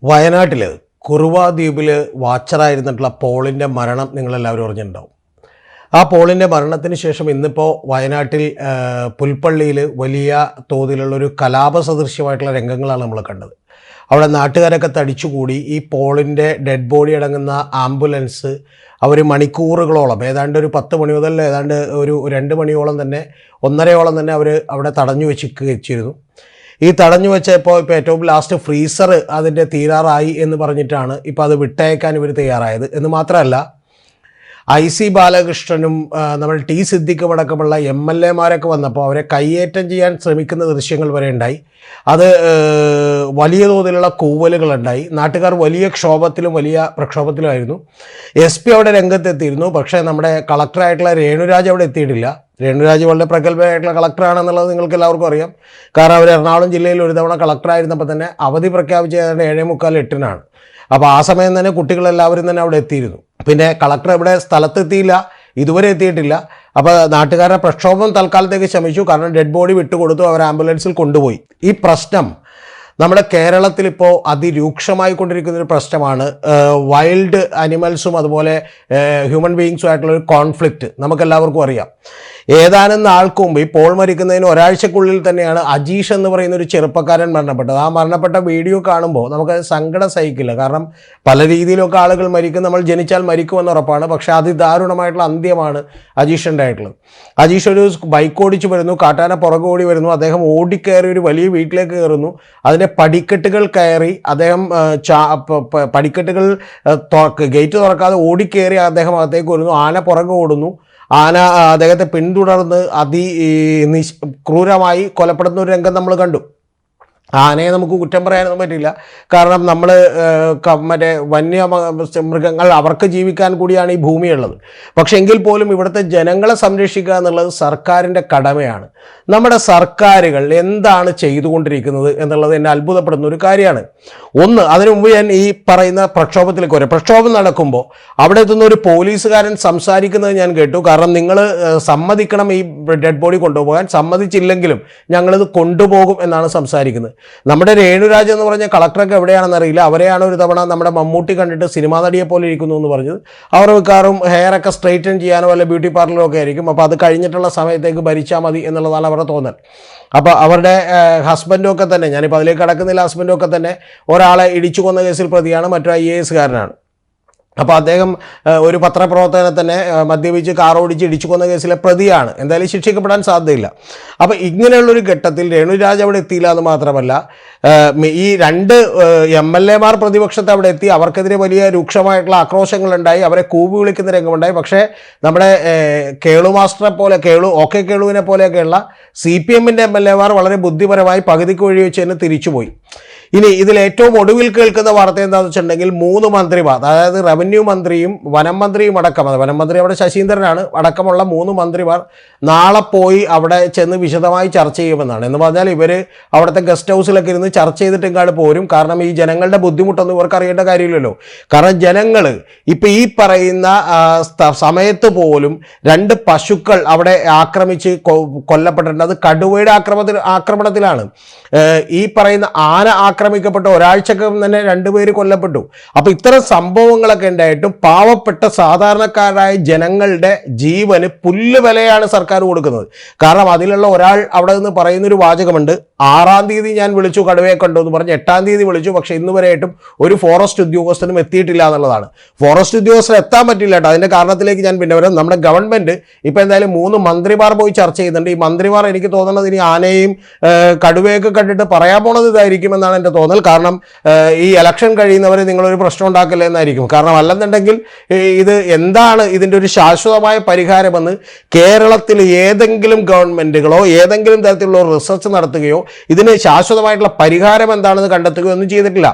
വയനാട്ടിൽ കുറുവ ദ്വീപിൽ വാച്ചറായിരുന്നിട്ടുള്ള പോളിൻ്റെ മരണം നിങ്ങളെല്ലാവരും അറിഞ്ഞിട്ടുണ്ടാവും. ആ പോളിൻ്റെ മരണത്തിന് ശേഷം ഇന്നിപ്പോൾ വയനാട്ടിൽ പുൽപ്പള്ളിയിൽ വലിയ തോതിലുള്ളൊരു കലാപസദൃശ്യമായിട്ടുള്ള രംഗങ്ങളാണ് നമ്മൾ കണ്ടത്. അവിടെ നാട്ടുകാരൊക്കെ തടിച്ചുകൂടി ഈ പോളിൻ്റെ ഡെഡ് ബോഡി അടങ്ങുന്ന ആംബുലൻസ് അവർ മണിക്കൂറുകളോളം, ഏതാണ്ട് ഒരു 10 മണി മുതൽ ഏതാണ്ട് ഒരു 2 മണിയോളം തന്നെ, 1:30 തന്നെ അവർ അവിടെ തടഞ്ഞു വെച്ചിരുന്നു. ഈ തടഞ്ഞു വെച്ചപ്പോൾ ഇപ്പോൾ ഏറ്റവും ലാസ്റ്റ് ഫ്രീസർ അതിൻ്റെ തീരാറായി എന്ന് പറഞ്ഞിട്ടാണ് ഇപ്പോൾ അത് വിട്ടയക്കാൻ ഇവർ തയ്യാറായത്. എന്ന് മാത്രമല്ല, IC ബാലകൃഷ്ണനും നമ്മൾ ടി സിദ്ദിഖും അടക്കമുള്ള MLA-മാരൊക്കെ വന്നപ്പോൾ അവരെ കയ്യേറ്റം ചെയ്യാൻ ശ്രമിക്കുന്ന ദൃശ്യങ്ങൾ വരെ ഉണ്ടായി. അത് വലിയ തോതിലുള്ള കൂവലുകളുണ്ടായി. നാട്ടുകാർ വലിയ ക്ഷോഭത്തിലും വലിയ പ്രക്ഷോഭത്തിലുമായിരുന്നു. SP അവിടെ രംഗത്തെത്തിയിരുന്നു. പക്ഷേ നമ്മുടെ കളക്ടറായിട്ടുള്ള രേണുരാജ് അവിടെ എത്തിയിട്ടില്ല. രേണുരാജ് വളരെ പ്രഗത്ഭയായിട്ടുള്ള കളക്ടറാണെന്നുള്ളത് നിങ്ങൾക്ക് എല്ലാവർക്കും അറിയാം. കാരണം അവർ എറണാകുളം ജില്ലയിൽ ഒരു തവണ കളക്ടറായിരുന്നപ്പോൾ തന്നെ അവധി പ്രഖ്യാപിച്ച ഏതാണ്ട് 7:45-8 അപ്പോൾ ആ സമയം തന്നെ കുട്ടികളെല്ലാവരും തന്നെ അവിടെ എത്തിയിരുന്നു. പിന്നെ കളക്ടർ ഇവിടെ സ്ഥലത്തെത്തിയില്ല, ഇതുവരെ എത്തിയിട്ടില്ല. അപ്പോൾ നാട്ടുകാരുടെ പ്രക്ഷോഭം തൽക്കാലത്തേക്ക് ശമിച്ചു. കാരണം ഡെഡ് ബോഡി വിട്ടുകൊടുത്തു, അവർ ആംബുലൻസിൽ കൊണ്ടുപോയി. ഈ പ്രശ്നം നമ്മുടെ കേരളത്തിൽ ഇപ്പോൾ അതിരൂക്ഷമായി കൊണ്ടിരിക്കുന്നൊരു പ്രശ്നമാണ്. വൈൽഡ് അനിമൽസും അതുപോലെ ഹ്യൂമൻ ബീയിങ്സും ആയിട്ടുള്ളൊരു കോൺഫ്ലിക്റ്റ് നമുക്കെല്ലാവർക്കും അറിയാം. ഏതാനും നാൾക്ക് മുമ്പ് ഈ പോൾ മരിക്കുന്നതിന് ഒരാഴ്ചക്കുള്ളിൽ തന്നെയാണ് അജീഷ് എന്ന് പറയുന്ന ഒരു ചെറുപ്പക്കാരൻ മരണപ്പെട്ടത്. ആ മരണപ്പെട്ട വീഡിയോ കാണുമ്പോൾ നമുക്ക് സങ്കടം സഹിക്കില്ല. കാരണം പല രീതിയിലൊക്കെ ആളുകൾ മരിക്കും, നമ്മൾ ജനിച്ചാൽ മരിക്കുമെന്ന് ഉറപ്പാണ്. പക്ഷേ അതിദാരുണമായിട്ടുള്ള അന്ത്യമാണ് അജീഷിൻ്റെ ആയിട്ടുള്ളത്. അജീഷ് ഒരു ബൈക്ക് ഓടിച്ച് വരുന്നു, കാട്ടാന പുറകെ ഓടി വരുന്നു. അദ്ദേഹം ഓടിക്കയറി ഒരു വലിയ വീട്ടിലേക്ക് കയറുന്നു. അതിൻ്റെ പടിക്കെട്ടുകൾ കയറി അദ്ദേഹം പടിക്കെട്ടുകൾ ഗേറ്റ് തുറക്കാതെ ഓടിക്കയറി അദ്ദേഹം അകത്തേക്ക് വരുന്നു. ആന പുറകെ ഓടുന്നു. ആന അദ്ദേഹത്തെ പിന്തുടർന്ന് ക്രൂരമായി കൊലപ്പെടുന്ന ഒരു രംഗം നമ്മൾ കണ്ടു. ആനയെ നമുക്ക് കുറ്റം പറയാനൊന്നും പറ്റില്ല. കാരണം നമ്മൾ മറ്റേ വന്യമൃഗങ്ങൾ അവർക്ക് ജീവിക്കാൻ കൂടിയാണ് ഈ ഭൂമിയുള്ളത്. പക്ഷെ എങ്കിൽ പോലും ഇവിടുത്തെ ജനങ്ങളെ സംരക്ഷിക്കുക എന്നുള്ളത് സർക്കാരിൻ്റെ കടമയാണ്. നമ്മുടെ സർക്കാരുകൾ എന്താണ് ചെയ്തുകൊണ്ടിരിക്കുന്നത് എന്നുള്ളത് എന്നെ അത്ഭുതപ്പെടുന്ന ഒരു കാര്യമാണ്. ഒന്ന്, അതിനു മുമ്പ് ഞാൻ ഈ പറയുന്ന പ്രക്ഷോഭത്തിലേക്ക് വരാം. പ്രക്ഷോഭം നടക്കുമ്പോൾ അവിടെ എത്തുന്ന ഒരു പോലീസുകാരൻ സംസാരിക്കുന്നത് ഞാൻ കേട്ടു. കാരണം നിങ്ങൾ സമ്മതിക്കണം ഈ ഡെഡ് ബോഡി കൊണ്ടുപോകാൻ, സമ്മതിച്ചില്ലെങ്കിലും ഞങ്ങളിത് കൊണ്ടുപോകും എന്നാണ് സംസാരിക്കുന്നത്. നമ്മുടെ രേണുരാജ് എന്ന് പറഞ്ഞ കളക്ടറൊക്കെ എവിടെയാണെന്ന് അറിയില്ല. അവരെയാണ് ഒരു തവണ നമ്മുടെ മമ്മൂട്ടി കണ്ടിട്ട് സിനിമാ നടിയെ പോലെ ഇരിക്കുന്നു എന്ന് പറഞ്ഞത്. അവർ മിക്കവാറും ഹെയറൊക്കെ സ്ട്രെയിറ്റൻ ചെയ്യാനോ വല്ല ബ്യൂട്ടി പാർലറോ ഒക്കെ ആയിരിക്കും. അപ്പോൾ അത് കഴിഞ്ഞിട്ടുള്ള സമയത്തേക്ക് ഭരിച്ചാൽ മതി എന്നുള്ളതാണ് അവരുടെ തോന്നൽ. അപ്പോൾ അവരുടെ ഹസ്ബൻഡും ഒക്കെ തന്നെ, ഞാനിപ്പോൾ അതിലേക്ക് കടക്കുന്നില്ല, ഹസ്ബൻഡും ഒക്കെ തന്നെ ഒരാളെ ഇടിച്ചു കൊന്ന കേസിൽ പ്രതിയാണ്, മറ്റൊരു IAS കാരനാണ്. അപ്പോൾ അദ്ദേഹം ഒരു പത്രപ്രവർത്തകനെ തന്നെ മദ്യപിച്ച് കാർ ഓടിച്ച് ഇടിച്ചു കൊന്ന കേസിലെ പ്രതിയാണ്. എന്തായാലും ശിക്ഷിക്കപ്പെടാൻ സാധ്യതയില്ല. അപ്പോൾ ഇങ്ങനെയുള്ളൊരു ഘട്ടത്തിൽ രേണുരാജ് അവിടെ എത്തിയില്ല എന്ന് മാത്രമല്ല, ഈ 2 MLA-മാർ പ്രതിപക്ഷത്ത് അവിടെ എത്തി. അവർക്കെതിരെ വലിയ രൂക്ഷമായിട്ടുള്ള ആക്രോശങ്ങളുണ്ടായി, അവരെ കൂവി വിളിക്കുന്ന രംഗമുണ്ടായി. പക്ഷേ നമ്മുടെ കേളു മാസ്റ്ററെ പോലെ, കേളുവിനെ പോലെയൊക്കെയുള്ള CPM-ൻ്റെ MLA-മാർ വളരെ ബുദ്ധിപരമായി പകുതിക്ക് വഴി വെച്ച് തന്നെ തിരിച്ചുപോയി. ഇനി ഇതിൽ ഏറ്റവും ഒടുവിൽ കേൾക്കുന്ന വാർത്ത എന്താണെന്ന് വെച്ചിട്ടുണ്ടെങ്കിൽ 3 മന്ത്രിമാർ, അതായത് റവന്യൂ മന്ത്രിയും വനം മന്ത്രിയും അടക്കം, വനം മന്ത്രി അവിടെ ശശീന്ദ്രനാണ്, അടക്കമുള്ള 3 മന്ത്രിമാർ നാളെ പോയി അവിടെ ചെന്ന് വിശദമായി ചർച്ച ചെയ്യുമെന്നാണ്. എന്ന് പറഞ്ഞാൽ ഇവർ അവിടുത്തെ ഗസ്റ്റ് ഹൗസിലൊക്കെ ഇരുന്ന് ചർച്ച ചെയ്തിട്ട് ഇങ്ങോട്ട് പോരും. കാരണം ഈ ജനങ്ങളുടെ ബുദ്ധിമുട്ടൊന്നും ഇവർക്ക് അറിയേണ്ട കാര്യമില്ലല്ലോ. കാരണം ജനങ്ങൾ ഇപ്പം ഈ പറയുന്ന സമയത്ത് പോലും 2 പശുക്കൾ അവിടെ ആക്രമിച്ച് കൊല്ലപ്പെട്ടിട്ടുണ്ട്. അത് കടുവയുടെ ആക്രമണത്തിലാണ്. ഈ പറയുന്ന ആന ആക്രമിക്കപ്പെട്ട ഒരാഴ്ചക്കകം തന്നെ 2 പേര് കൊല്ലപ്പെട്ടു. അപ്പോൾ ഇത്തരം സംഭവങ്ങളൊക്കെ ഉണ്ടായിട്ടും പാവപ്പെട്ട സാധാരണക്കാരായ ജനങ്ങളുടെ ജീവന് പുല്ലുവിലയാണ് സർക്കാർ കൊടുക്കുന്നത്. കാരണം അതിലുള്ള ഒരാൾ അവിടെ നിന്ന് പറയുന്നൊരു വാചകമുണ്ട്, 6-ാം തീയതി ഞാൻ വിളിച്ചു കടുവയെ കണ്ടു എന്ന് പറഞ്ഞ് 8-ാം തീയതി വിളിച്ചു, പക്ഷേ ഇന്ന് വരെയായിട്ടും ഒരു ഫോറസ്റ്റ് ഉദ്യോഗസ്ഥനും എത്തിയിട്ടില്ല എന്നുള്ളതാണ്. ഫോറസ്റ്റ് ഉദ്യോഗസ്ഥർ എത്താൻ പറ്റില്ല കേട്ടോ. അതിൻ്റെ കാരണത്തിലേക്ക് ഞാൻ പിന്നെ വരാം. നമ്മുടെ ഗവൺമെൻറ് ഇപ്പോൾ എന്തായാലും 3 മന്ത്രിമാർ പോയി ചർച്ച ചെയ്യുന്നുണ്ട്. ഈ മന്ത്രിമാർ എനിക്ക് തോന്നുന്നത് ഇനി ആനയും കടുവയൊക്കെ കണ്ടിട്ട് പറയാൻ പോണത് ഇതായിരിക്കുമെന്നാണ് എൻ്റെ തോന്നൽ. കാരണം ഈ ഇലക്ഷൻ കഴിയുന്നവരെ നിങ്ങളൊരു പ്രശ്നം ഉണ്ടാക്കില്ല എന്നായിരിക്കും. കാരണം അല്ലെന്നുണ്ടെങ്കിൽ ഇത് എന്താണ് ഇതിൻ്റെ ഒരു ശാശ്വതമായ പരിഹാരമെന്ന് കേരളത്തിൽ ഏതെങ്കിലും ഗവൺമെൻറ്റുകളോ ഏതെങ്കിലും തരത്തിലുള്ള റിസർച്ച് നടത്തുകയോ ഇതിന് ശാശ്വതമായിട്ടുള്ള പരിഹാരം എന്താണെന്ന് കണ്ടെത്തുകയോ ഒന്നും ചെയ്തിട്ടില്ല.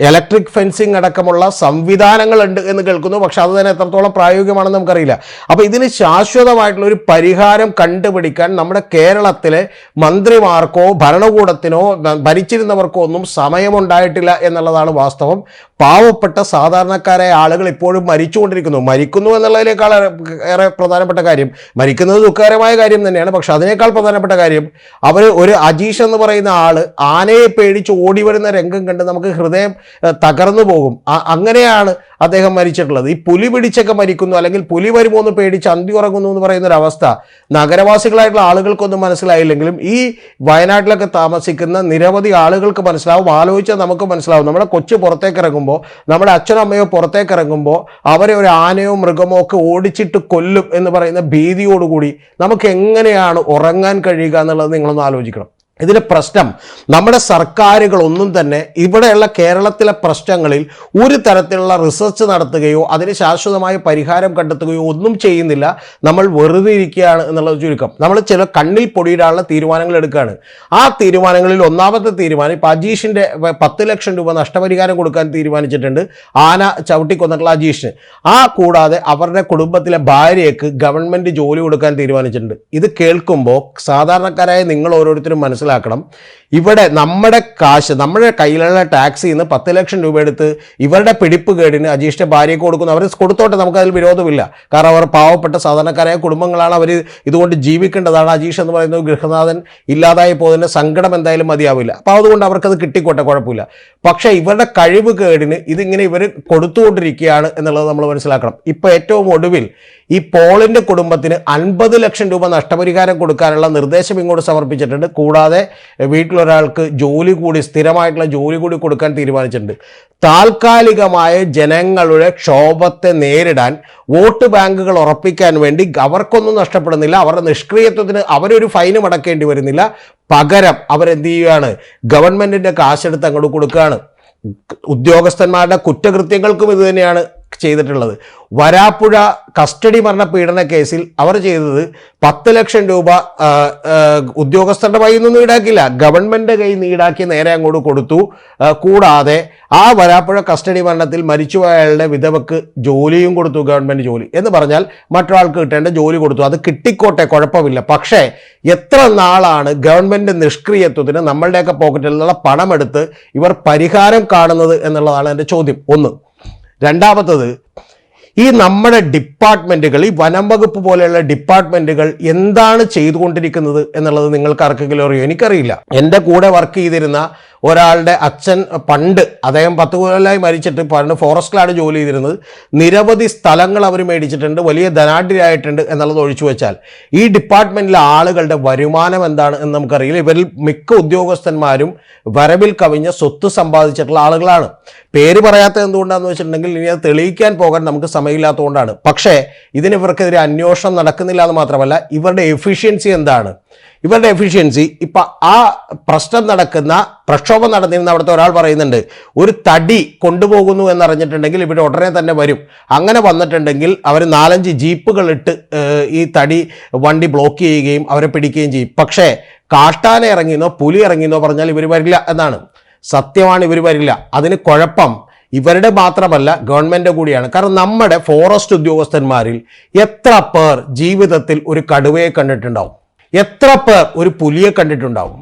ഇലക്ട്രിക് ഫെൻസിങ് അടക്കമുള്ള സംവിധാനങ്ങളുണ്ട് എന്ന് കേൾക്കുന്നു. പക്ഷെ അത് തന്നെ എത്രത്തോളം പ്രായോഗികമാണെന്ന് നമുക്കറിയില്ല. അപ്പോൾ ഇതിന് ശാശ്വതമായിട്ടുള്ള ഒരു പരിഹാരം കണ്ടുപിടിക്കാൻ നമ്മുടെ കേരളത്തിലെ മന്ത്രിമാർക്കോ ഭരണകൂടത്തിനോ ഭരിച്ചിരുന്നവർക്കോ ഒന്നും സമയമുണ്ടായിട്ടില്ല എന്നുള്ളതാണ് വാസ്തവം. പാവപ്പെട്ട സാധാരണക്കാരായ ആളുകൾ ഇപ്പോഴും മരിക്കുന്നു എന്നുള്ളതിനേക്കാൾ ഏറെ പ്രധാനപ്പെട്ട കാര്യം, മരിക്കുന്നത് ദുഃഖകരമായ കാര്യം തന്നെയാണ്. പക്ഷെ അതിനേക്കാൾ പ്രധാനപ്പെട്ട കാര്യം, ഒരു അജീഷ് എന്ന് പറയുന്ന ആള് ആനയെ പേടിച്ച് ഓടി വരുന്ന രംഗം കണ്ട് നമുക്ക് ഹൃദയം തകർന്നു പോകും. അങ്ങനെയാണ് അദ്ദേഹം മരിച്ചിട്ടുള്ളത്. ഈ പുലി പിടിച്ചൊക്കെ മരിക്കുന്നു, അല്ലെങ്കിൽ പുലി വരുമോ എന്ന് പേടിച്ച് അന്തി ഉറങ്ങുന്നു എന്ന് പറയുന്ന ഒരു അവസ്ഥ നഗരവാസികളായിട്ടുള്ള ആളുകൾക്കൊന്നും മനസ്സിലായില്ലെങ്കിലും ഈ വയനാട്ടിലൊക്കെ താമസിക്കുന്ന നിരവധി ആളുകൾക്ക് മനസ്സിലാവും. ആലോചിച്ചാൽ നമുക്ക് മനസ്സിലാവും. നമ്മുടെ കൊച്ചു പുറത്തേക്ക് ഇറങ്ങുമ്പോൾ, നമ്മുടെ അച്ഛനോ അമ്മയോ പുറത്തേക്ക് ഇറങ്ങുമ്പോൾ അവരെ ഒരു ആനയോ മൃഗമോ ഒക്കെ ഓടിച്ചിട്ട് കൊല്ലും എന്ന് പറയുന്ന ഭീതിയോടുകൂടി നമുക്ക് എങ്ങനെയാണ് ഉറങ്ങാൻ കഴിയുക എന്നുള്ളത് നിങ്ങളൊന്ന് ആലോചിക്കണം. ഇതിലെ പ്രശ്നം, നമ്മുടെ സർക്കാരുകളൊന്നും തന്നെ ഇവിടെയുള്ള കേരളത്തിലെ പ്രശ്നങ്ങളിൽ ഒരു തരത്തിലുള്ള റിസർച്ച് നടത്തുകയോ അതിന് ശാശ്വതമായ പരിഹാരം കണ്ടെത്തുകയോ ഒന്നും ചെയ്യുന്നില്ല. നമ്മൾ വെറുതെ ഇരിക്കുകയാണ് എന്നുള്ളത് ചുരുക്കം. നമ്മൾ ചില കണ്ണിൽ പൊടിയിടാനുള്ള തീരുമാനങ്ങൾ എടുക്കുകയാണ്. ആ തീരുമാനങ്ങളിൽ ഒന്നാമത്തെ തീരുമാനം, ഇപ്പം അജീഷിൻ്റെ 10 ലക്ഷം രൂപ നഷ്ടപരിഹാരം കൊടുക്കാൻ തീരുമാനിച്ചിട്ടുണ്ട് ആന ചവിട്ടിക്കൊന്നിട്ടുള്ള അജീഷിന്. കൂടാതെ അവരുടെ കുടുംബത്തിലെ ഭാര്യയ്ക്ക് ഗവൺമെൻറ് ജോലി കൊടുക്കാൻ തീരുമാനിച്ചിട്ടുണ്ട്. ഇത് കേൾക്കുമ്പോൾ സാധാരണക്കാരായ നിങ്ങൾ ഓരോരുത്തരും മനസ്സിലാക്കണം, ഇവിടെ നമ്മുടെ കാശ്, നമ്മുടെ കയ്യിലുള്ള ടാക്സിൽ നിന്ന് 10 ലക്ഷം രൂപ എടുത്ത് ഇവരുടെ പിടിപ്പ് കേടിന് അജീഷിന്റെ ഭാര്യയ്ക്ക് കൊടുക്കുന്നു. അവർ കൊടുത്തോട്ടെ, നമുക്കതിൽ വിരോധമില്ല. കാരണം അവർ പാവപ്പെട്ട സാധാരണക്കാരായ കുടുംബങ്ങളാണ്, അവർ ഇതുകൊണ്ട് ജീവിക്കേണ്ടതാണ്. അജീഷ് എന്ന് പറയുന്നത് ഗൃഹനാഥൻ ഇല്ലാതായി പോകുന്നതിൻ്റെ സങ്കടം എന്തായാലും മതിയാവില്ല. അപ്പോൾ അതുകൊണ്ട് അവർക്കത് കിട്ടിക്കോട്ടെ, കുഴപ്പമില്ല. പക്ഷേ ഇവരുടെ കഴിവ് കേടിന് ഇതിങ്ങനെ ഇവർ കൊടുത്തുകൊണ്ടിരിക്കുകയാണ് എന്നുള്ളത് നമ്മൾ മനസ്സിലാക്കണം. ഇപ്പോൾ ഏറ്റവും ഒടുവിൽ ഈ പോളിൻ്റെ കുടുംബത്തിന് 50 ലക്ഷം രൂപ നഷ്ടപരിഹാരം കൊടുക്കാനുള്ള നിർദ്ദേശം ഇങ്ങോട്ട് സമർപ്പിച്ചിട്ടുണ്ട്. കൂടാതെ വീട്ടിലൊരാൾക്ക് ജോലി കൂടി, സ്ഥിരമായിട്ടുള്ള ജോലി കൂടി കൊടുക്കാൻ തീരുമാനിച്ചിട്ടുണ്ട്. താൽക്കാലികമായ ജനങ്ങളുടെ ക്ഷോഭത്തെ നേരിടാൻ, വോട്ട് ബാങ്കുകൾ ഉറപ്പിക്കാൻ വേണ്ടി അവർക്കൊന്നും നഷ്ടപ്പെടുന്നില്ല. അവരുടെ നിഷ്ക്രിയത്വത്തിന് അവരൊരു ഫൈനും അടക്കേണ്ടി വരുന്നില്ല. പകരം അവരെന്ത് ചെയ്യുകയാണ്, ഗവൺമെൻറ്റിൻ്റെ കാശെടുത്ത് അങ്ങോട്ട് കൊടുക്കുകയാണ്. ഉദ്യോഗസ്ഥന്മാരുടെ കുറ്റകൃത്യങ്ങൾക്കും ഇത് തന്നെയാണ് ചെയ്തിട്ടുള്ളത്. വരാപ്പുഴ കസ്റ്റഡി മരണ പീഡന കേസിൽ അവർ ചെയ്തത് 10 ലക്ഷം രൂപ ഉദ്യോഗസ്ഥരുടെ കയ്യിൽ നിന്നും ഈടാക്കില്ല, ഗവൺമെൻറ് കയ്യിൽ നിന്ന് ഈടാക്കി നേരെ അങ്ങോട്ട് കൊടുത്തു. കൂടാതെ ആ വരാപ്പുഴ കസ്റ്റഡി മരണത്തിൽ മരിച്ചുപോയയാളുടെ വിധവക്ക് ജോലിയും കൊടുത്തു, ഗവൺമെൻറ് ജോലി എന്ന് പറഞ്ഞാൽ മറ്റൊരാൾക്ക് കിട്ടേണ്ട ജോലി കൊടുത്തു. അത് കിട്ടിക്കോട്ടെ, കുഴപ്പമില്ല. പക്ഷേ എത്ര നാളാണ് ഗവൺമെൻറ് നിഷ്ക്രിയത്വത്തിന് നമ്മളുടെയൊക്കെ പോക്കറ്റിൽ നിന്നുള്ള പണമെടുത്ത് ഇവർ പരിഹാരം കാണുന്നത് എന്നുള്ളതാണ് എൻ്റെ ചോദ്യം. ഒന്ന്. രണ്ടാമത്തത്, ഈ നമ്മുടെ ഡിപ്പാർട്ട്മെൻറ്റുകൾ, ഈ വനം വകുപ്പ് പോലെയുള്ള ഡിപ്പാർട്ട്മെൻറ്റുകൾ എന്താണ് ചെയ്തുകൊണ്ടിരിക്കുന്നത് എന്നുള്ളത് നിങ്ങൾക്ക് ആർക്കെങ്കിലും അറിയോ? എനിക്കറിയില്ല. എൻ്റെ കൂടെ വർക്ക് ചെയ്തിരുന്ന ഒരാളുടെ അച്ഛൻ പണ്ട്, അദ്ദേഹം 10 കൊല്ലമായി മരിച്ചിട്ട്, പണ്ട് ഫോറസ്റ്റിലാണ് ജോലി ചെയ്തിരുന്നത്. നിരവധി സ്ഥലങ്ങൾ അവർ മേടിച്ചിട്ടുണ്ട്, വലിയ ധനാഢ്യരായിട്ടുണ്ട് എന്നുള്ളത് ഒഴിച്ചു വെച്ചാൽ ഈ ഡിപ്പാർട്ട്മെൻറ്റിലെ ആളുകളുടെ വരുമാനം എന്താണ് എന്ന് നമുക്കറിയില്ല. ഇവരിൽ മിക്ക ഉദ്യോഗസ്ഥന്മാരും വരവിൽ കവിഞ്ഞ സ്വത്ത് സമ്പാദിച്ചിട്ടുള്ള ആളുകളാണ്. പേര് പറയാത്തത് എന്തുകൊണ്ടാണെന്ന് വെച്ചിട്ടുണ്ടെങ്കിൽ ഇനി അത് തെളിയിക്കാൻ പോകാൻ നമുക്ക് സമയമില്ലാത്തതുകൊണ്ടാണ്. പക്ഷേ ഇവർക്കെതിരെ അന്വേഷണം നടക്കുന്നില്ല എന്ന് മാത്രമല്ല, ഇവരുടെ എഫിഷ്യൻസി എന്താണ്? ഇവരുടെ എഫിഷ്യൻസി, ഇപ്പം ആ പ്രക്ഷോഭം നടന്നിരുന്ന അവിടുത്തെ ഒരാൾ പറയുന്നുണ്ട്, ഒരു തടി കൊണ്ടുപോകുന്നു എന്നറിഞ്ഞിട്ടുണ്ടെങ്കിൽ ഇവിടെ ഉടനെ തന്നെ വരും. അങ്ങനെ വന്നിട്ടുണ്ടെങ്കിൽ അവർ 4-5 ജീപ്പുകൾ ഇട്ട് ഈ തടി വണ്ടി ബ്ലോക്ക് ചെയ്യുകയും അവരെ പിടിക്കുകയും ചെയ്യും. പക്ഷേ കാട്ടാന ഇറങ്ങിയെന്നോ പുലി ഇറങ്ങിയെന്നോ പറഞ്ഞാൽ ഇവർ വരില്ല എന്നാണ്. സത്യമാണ്, ഇവർ വരില്ല. അതിന് കുഴപ്പം ഇവരുടെ മാത്രമല്ല, ഗവൺമെൻറ് കൂടിയാണ്. കാരണം നമ്മുടെ ഫോറസ്റ്റ് ഉദ്യോഗസ്ഥന്മാരിൽ എത്ര പേർ ജീവിതത്തിൽ ഒരു കടുവയെ കണ്ടിട്ടുണ്ടാവും? എത്ര പേർ ഒരു പുലിയെ കണ്ടിട്ടുണ്ടാവും?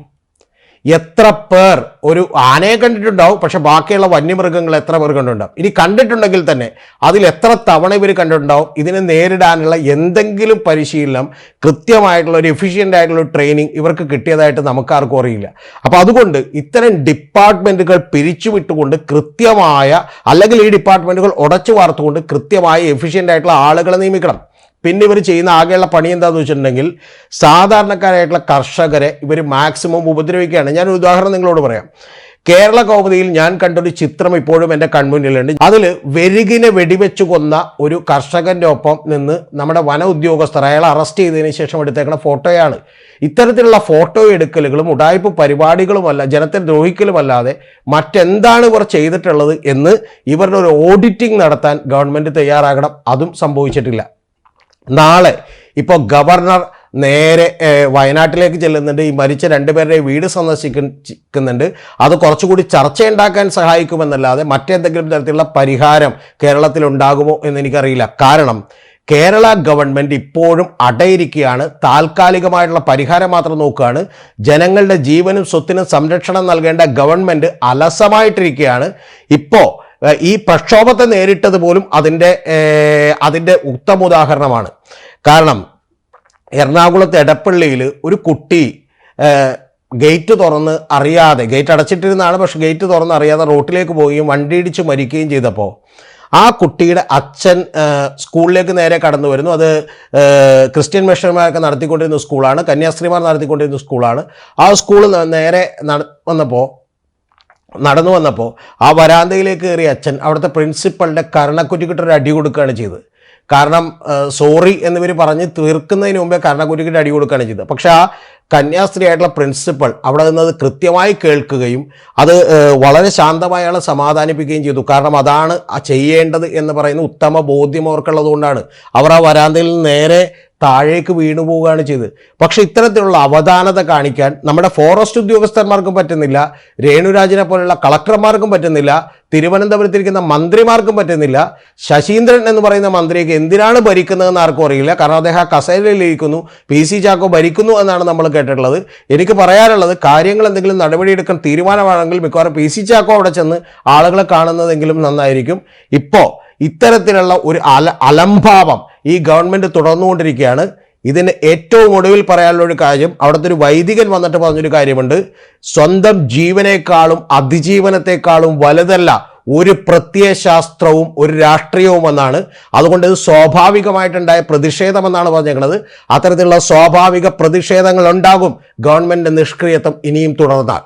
എത്ര പേർ ഒരു ആനയെ കണ്ടിട്ടുണ്ടാവും? പക്ഷെ ബാക്കിയുള്ള വന്യമൃഗങ്ങൾ എത്ര പേർ കണ്ടിട്ടുണ്ടാവും? ഇനി കണ്ടിട്ടുണ്ടെങ്കിൽ തന്നെ അതിൽ എത്ര തവണ ഇവർ കണ്ടിട്ടുണ്ടാവും? ഇതിനെ നേരിടാനുള്ള എന്തെങ്കിലും പരിശീലനം, കൃത്യമായിട്ടുള്ള ഒരു എഫിഷ്യൻ്റ് ആയിട്ടുള്ള ട്രെയിനിങ് ഇവർക്ക് കിട്ടിയതായിട്ട് നമുക്കാർക്കും അറിയില്ല. അപ്പോൾ അതുകൊണ്ട് ഇത്തരം ഡിപ്പാർട്ട്മെൻറ്റുകൾ പിരിച്ചുവിട്ടുകൊണ്ട് കൃത്യമായ, അല്ലെങ്കിൽ ഈ ഡിപ്പാർട്ട്മെൻറ്റുകൾ ഉടച്ചു വാർത്തുകൊണ്ട് കൃത്യമായ എഫിഷ്യൻ്റ് ആയിട്ടുള്ള ആളുകളെ നിയമിക്കണം. പിന്നെ ഇവർ ചെയ്യുന്ന ആകെയുള്ള പണി എന്താണെന്ന് വെച്ചിട്ടുണ്ടെങ്കിൽ, സാധാരണക്കാരായിട്ടുള്ള കർഷകരെ ഇവർ മാക്സിമം ഉപദ്രവിക്കുകയാണ്. ഞാനൊരു ഉദാഹരണം നിങ്ങളോട് പറയാം. കേരള കൗമുദിയിൽ ഞാൻ കണ്ടൊരു ചിത്രം ഇപ്പോഴും എൻ്റെ കൺമുന്നിലുണ്ട്. അതിൽ വെരുകിനെ വെടിവെച്ച് കൊന്ന ഒരു കർഷകൻ്റെ ഒപ്പം നിന്ന് നമ്മുടെ വന ഉദ്യോഗസ്ഥർ അയാളെ അറസ്റ്റ് ചെയ്തതിന് ശേഷം എടുത്തേക്കുന്ന ഫോട്ടോയാണ്. ഇത്തരത്തിലുള്ള ഫോട്ടോ എടുക്കലുകളും ഉടായ്പ പരിപാടികളുമല്ല, ജനത്തെ ദ്രോഹിക്കലുമല്ലാതെ മറ്റെന്താണ് ഇവർ ചെയ്തിട്ടുള്ളത് എന്ന് ഇവരുടെ ഒരു ഓഡിറ്റിംഗ് നടത്താൻ ഗവൺമെൻറ് തയ്യാറാകണം. അതും സംഭവിച്ചിട്ടില്ല. നാളെ ഇപ്പോൾ ഗവർണർ നേരെ വയനാട്ടിലേക്ക് ചെല്ലുന്നുണ്ട്. ഈ മരിച്ച 2 പേരുടെ വീട് സന്ദർശിക്കുന്നുണ്ട്. അത് കുറച്ചുകൂടി ചർച്ചയുണ്ടാക്കാൻ സഹായിക്കുമെന്നല്ലാതെ മറ്റെന്തെങ്കിലും തരത്തിലുള്ള പരിഹാരം കേരളത്തിലുണ്ടാകുമോ എന്ന് എനിക്കറിയില്ല. കാരണം കേരള ഗവൺമെൻറ് ഇപ്പോഴും അടയിരിക്കുകയാണ്. താൽക്കാലികമായിട്ടുള്ള പരിഹാരം മാത്രം നോക്കുകയാണ്. ജനങ്ങളുടെ ജീവനും സ്വത്തിനും സംരക്ഷണം നൽകേണ്ട ഗവൺമെൻറ് അലസമായിട്ടിരിക്കുകയാണ്. ഇപ്പോൾ ഈ പ്രക്ഷോഭത്തെ നേരിട്ടത് പോലും അതിൻ്റെ ഉത്തമ ഉദാഹരണമാണ്. കാരണം എറണാകുളത്ത് എടപ്പള്ളിയിൽ ഒരു കുട്ടി ഗേറ്റ് തുറന്ന് അറിയാതെ, ഗേറ്റ് അടച്ചിട്ടിരുന്നതാണ്, പക്ഷെ ഗേറ്റ് തുറന്ന് അറിയാതെ റോട്ടിലേക്ക് പോവുകയും വണ്ടിയിടിച്ച് മരിക്കുകയും ചെയ്തപ്പോൾ ആ കുട്ടിയുടെ അച്ഛൻ സ്കൂളിലേക്ക് നേരെ കടന്നു വരുന്നു. അത് ക്രിസ്ത്യൻ മിഷണറിമാരൊക്കെ നടത്തിക്കൊണ്ടിരുന്ന സ്കൂളാണ്, കന്യാസ്ത്രീമാർ നടത്തിക്കൊണ്ടിരുന്ന സ്കൂളാണ്. ആ സ്കൂൾ നേരെ നടന്നു വന്നപ്പോൾ ആ വരാന്തയിലേക്ക് കയറിയ അച്ഛൻ അവിടുത്തെ പ്രിൻസിപ്പളിൻ്റെ കരണക്കുറ്റിക്കിട്ടൊരു അടി കൊടുക്കുകയാണ് ചെയ്തത്. കാരണം സോറി എന്നിവർ പറഞ്ഞ് തീർക്കുന്നതിന് മുമ്പേ കരണക്കുറ്റിക്കിട്ട് അടി കൊടുക്കുകയാണ് ചെയ്തത്. പക്ഷേ ആ കന്യാസ്ത്രീ ആയിട്ടുള്ള പ്രിൻസിപ്പൾ അവിടെ നിന്നത് കൃത്യമായി കേൾക്കുകയും അത് വളരെ ശാന്തമായി അയാളെ സമാധാനിപ്പിക്കുകയും ചെയ്തു. കാരണം അതാണ് ചെയ്യേണ്ടത് എന്ന് പറയുന്ന ഉത്തമ ബോധ്യം അവർക്കുള്ളതുകൊണ്ടാണ് അവർ ആ വരാന്തയിൽ നിന്ന് നേരെ താഴേക്ക് വീണു പോവുകയാണ് ചെയ്തത്. പക്ഷെ ഇത്തരത്തിലുള്ള അവധാനത കാണിക്കാൻ നമ്മുടെ ഫോറസ്റ്റ് ഉദ്യോഗസ്ഥന്മാർക്കും പറ്റുന്നില്ല, രേണുരാജിനെ പോലുള്ള കളക്ടർമാർക്കും പറ്റുന്നില്ല, തിരുവനന്തപുരത്തിരിക്കുന്ന മന്ത്രിമാർക്കും പറ്റുന്നില്ല. ശശീന്ദ്രൻ എന്ന് പറയുന്ന മന്ത്രിയൊക്കെ എന്തിനാണ് ഭരിക്കുന്നതെന്ന് ആർക്കും അറിയില്ല. കാരണം അദ്ദേഹം ആ കസേരയിലിരിക്കുന്നു, PC ചാക്കോ ഭരിക്കുന്നു എന്നാണ് നമ്മൾ കേട്ടിട്ടുള്ളത്. എനിക്ക് പറയാനുള്ളത്, കാര്യങ്ങൾ എന്തെങ്കിലും നടപടിയെടുക്കാൻ തീരുമാനമാണെങ്കിൽ മിക്കവാറും PC ചാക്കോ അവിടെ ചെന്ന് ആളുകളെ കാണുന്നതെങ്കിലും നന്നായിരിക്കും. ഇപ്പോൾ ഇത്തരത്തിലുള്ള ഒരു അലംഭാവം ഈ ഗവൺമെൻറ് തുടർന്നുകൊണ്ടിരിക്കുകയാണ്. ഇതിന് ഏറ്റവും ഒടുവിൽ പറയാനുള്ള ഒരു കാര്യം, അവിടുത്തെ ഒരു വൈദികൻ വന്നിട്ട് പറഞ്ഞൊരു കാര്യമുണ്ട്, സ്വന്തം ജീവനേക്കാളും അതിജീവനത്തെക്കാളും വലുതല്ല ഒരു പ്രത്യയശാസ്ത്രവും ഒരു രാഷ്ട്രീയവും എന്നാണ്. അതുകൊണ്ട് ഇത് സ്വാഭാവികമായിട്ടുണ്ടായ പ്രതിഷേധമെന്നാണ് പറഞ്ഞേക്കുന്നത്. അത്തരത്തിലുള്ള സ്വാഭാവിക പ്രതിഷേധങ്ങൾ ഉണ്ടാകും ഗവൺമെൻറ് നിഷ്ക്രിയത്വം ഇനിയും തുടർന്നാൽ.